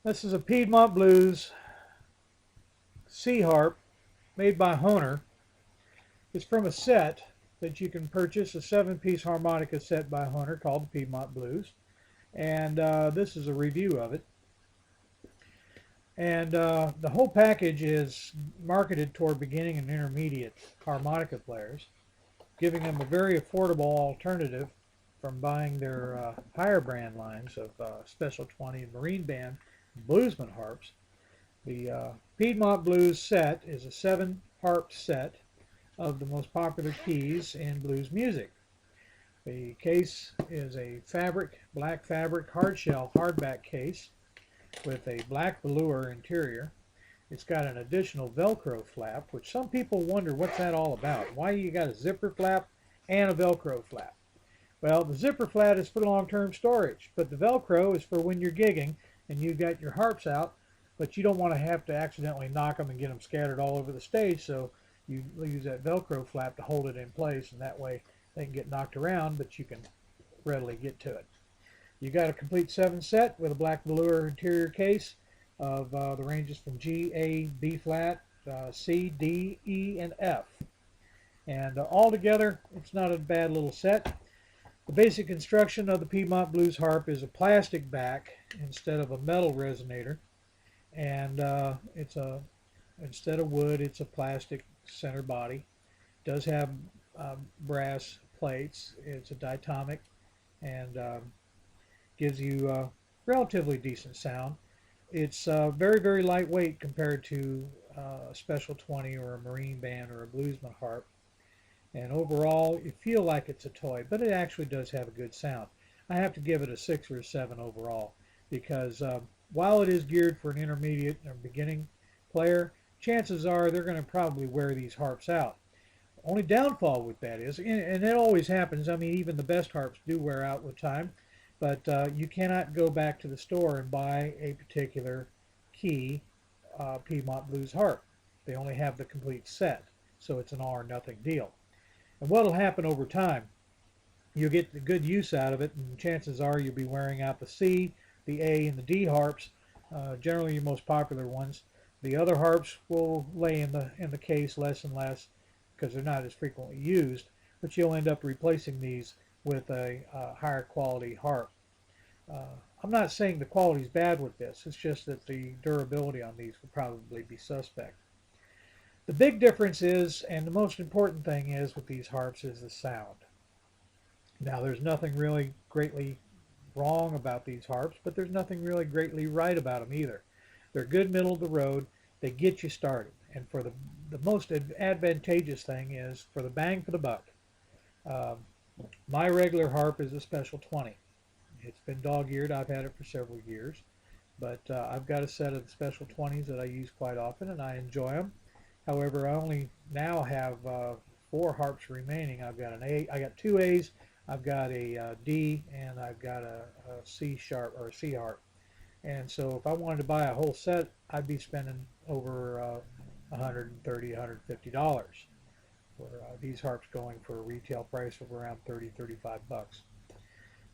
This is a Piedmont Blues C harp made by Honer. It's from a set that you can purchase, a 7-piece harmonica set by Honer called the Piedmont Blues. And this is a review of it. And the whole package is marketed toward beginning and intermediate harmonica players, giving them a very affordable alternative from buying their higher brand lines of Special 20 and Marine Band Bluesman harps. The Piedmont Blues set is a 7-harp set of the most popular keys in blues music. The case is a black fabric hardshell hardback case with a black velour interior. It's got an additional Velcro flap, which some people wonder what's that all about. Why you got a zipper flap and a Velcro flap? Well, the zipper flap is for long-term storage, but the Velcro is for when you're gigging and you've got your harps out, but you don't want to have to accidentally knock them and get them scattered all over the stage, so you use that Velcro flap to hold it in place, and that way they can get knocked around, but you can readily get to it. You got a complete 7 set with a black velour interior case of the ranges from G, A, B flat, C, D, E, and F. And altogether, it's not a bad little set. The basic construction of the Piedmont Blues Harp is a plastic back instead of a metal resonator, and instead of wood, it's a plastic center body. It does have brass plates. It's a diatomic and gives you relatively decent sound. It's very, very lightweight compared to a Special 20 or a Marine Band or a Bluesman harp. And overall, you feel like it's a toy, but it actually does have a good sound. I have to give it a 6 or a 7 overall because while it is geared for an intermediate or beginning player, chances are they're going to probably wear these harps out. Only downfall with that is, and it always happens, I mean, even the best harps do wear out with time, but you cannot go back to the store and buy a particular key Piedmont Blues harp. They only have the complete set, so it's an all or nothing deal. And what will happen over time, you'll get the good use out of it, and chances are you'll be wearing out the C, the A, and the D harps, generally your most popular ones. The other harps will lay in the case less and less because they're not as frequently used, but you'll end up replacing these with a higher quality harp. I'm not saying the quality is bad with this, it's just that the durability on these will probably be suspect. The big difference is, and the most important thing is with these harps, is the sound. Now, there's nothing really greatly wrong about these harps, but there's nothing really greatly right about them either. They're good middle of the road. They get you started. And for the most advantageous thing is for the bang for the buck. Um, my regular harp is a Special 20. It's been dog-eared. I've had it for several years. But I've got a set of Special 20s that I use quite often, and I enjoy them. However, I only now have 4 harps remaining. I've got an A. I got 2 A's. I've got a D, and I've got a C sharp or a C harp. And so if I wanted to buy a whole set, I'd be spending over $130, $150 for these harps going for a retail price of around 30, 35 bucks.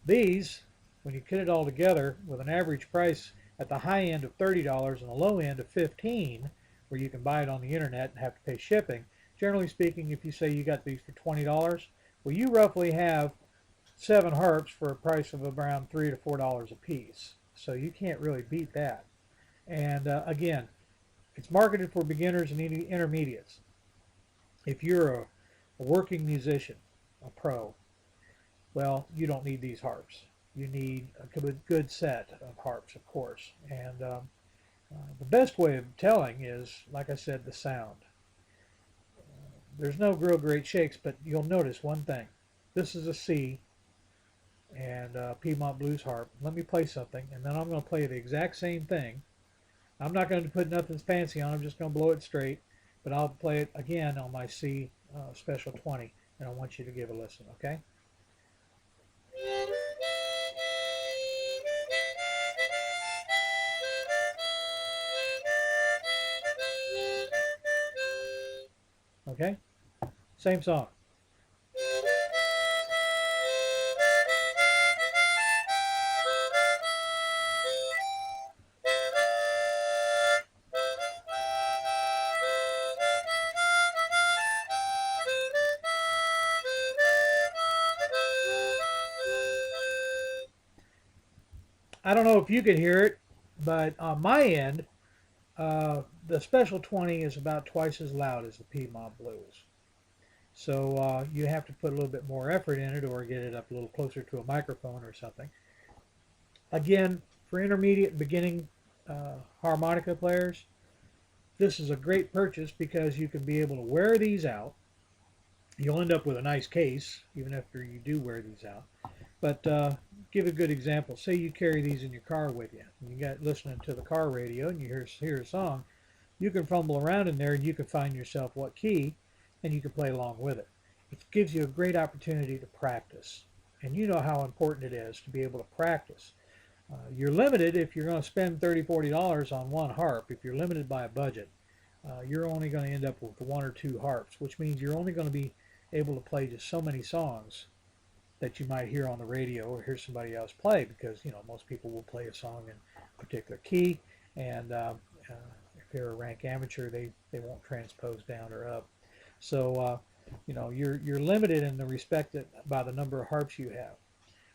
These, when you get it all together, with an average price at the high end of $30 and the low end of 15, where you can buy it on the internet and have to pay shipping. Generally speaking, if you say you got these for $20, well, you roughly have 7 harps for a price of around $3 to $4 a piece. So you can't really beat that. And again, it's marketed for beginners and intermediates. If you're a working musician, a pro, well, you don't need these harps. You need a good set of harps, of course. And the best way of telling is, like I said, the sound. There's no real great shakes, but you'll notice one thing. This is a C and Piedmont Blues Harp. Let me play something, and then I'm going to play the exact same thing. I'm not going to put nothing fancy on. I'm just going to blow it straight, but I'll play it again on my C Special 20, and I want you to give a listen, okay? Okay? Same song. I don't know if you could hear it, but on my end, the Special 20 is about twice as loud as the Piedmont Blues. So you have to put a little bit more effort in it or get it up a little closer to a microphone or something. Again, for intermediate and beginning harmonica players, this is a great purchase because you can be able to wear these out. You'll end up with a nice case even after you do wear these out. But give a good example. Say you carry these in your car with you. And you got listening to the car radio and you hear a song. You can fumble around in there and you can find yourself what key and you can play along with it. It gives you a great opportunity to practice. And you know how important it is to be able to practice. You're limited if you're going to spend $30, $40 on one harp. If you're limited by a budget, you're only going to end up with one or two harps, which means you're only going to be able to play just so many songs that you might hear on the radio or hear somebody else play, because most people will play a song in a particular key, and if they're a rank amateur, they won't transpose down or up. So you're limited in the respect that by the number of harps you have.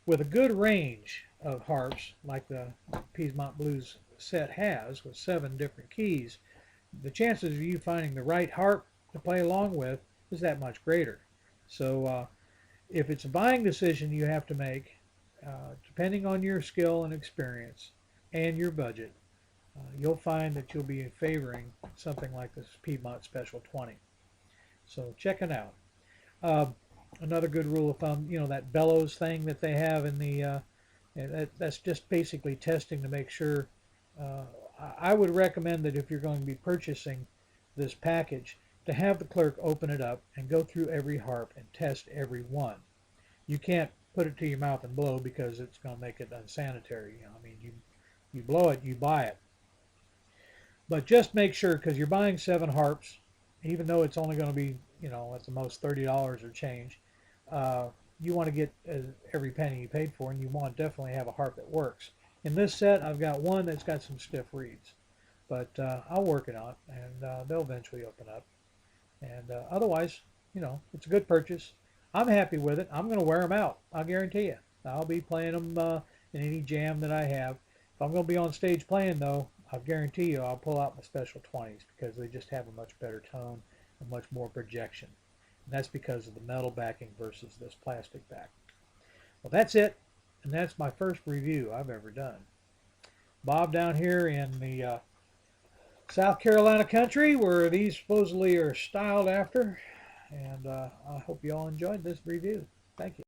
With a good range of harps, like the Piedmont Blues set has, with 7 different keys, the chances of you finding the right harp to play along with is that much greater. So if it's a buying decision you have to make, depending on your skill and experience and your budget, you'll find that you'll be favoring something like this Piedmont Special 20. So check it out. Another good rule of thumb, that bellows thing that they have in the, that's just basically testing to make sure. I would recommend that if you're going to be purchasing this package, to have the clerk open it up and go through every harp and test every one. You can't put it to your mouth and blow because it's going to make it unsanitary. You blow it, you buy it. But just make sure, because you're buying 7 harps, even though it's only going to be, at the most $30 or change, you want to get every penny you paid for, and you want to definitely have a harp that works. In this set, I've got one that's got some stiff reeds, but I'll work it on, and they'll eventually open up. And otherwise, it's a good purchase. I'm happy with it. I'm going to wear them out. I'll guarantee you. I'll be playing them in any jam that I have. If I'm going to be on stage playing, though, I'll guarantee you I'll pull out my Special 20s because they just have a much better tone and much more projection. And that's because of the metal backing versus this plastic back. Well, that's it. And that's my first review I've ever done. Bob down here in the South Carolina country, where these supposedly are styled after. And I hope you all enjoyed this review. Thank you.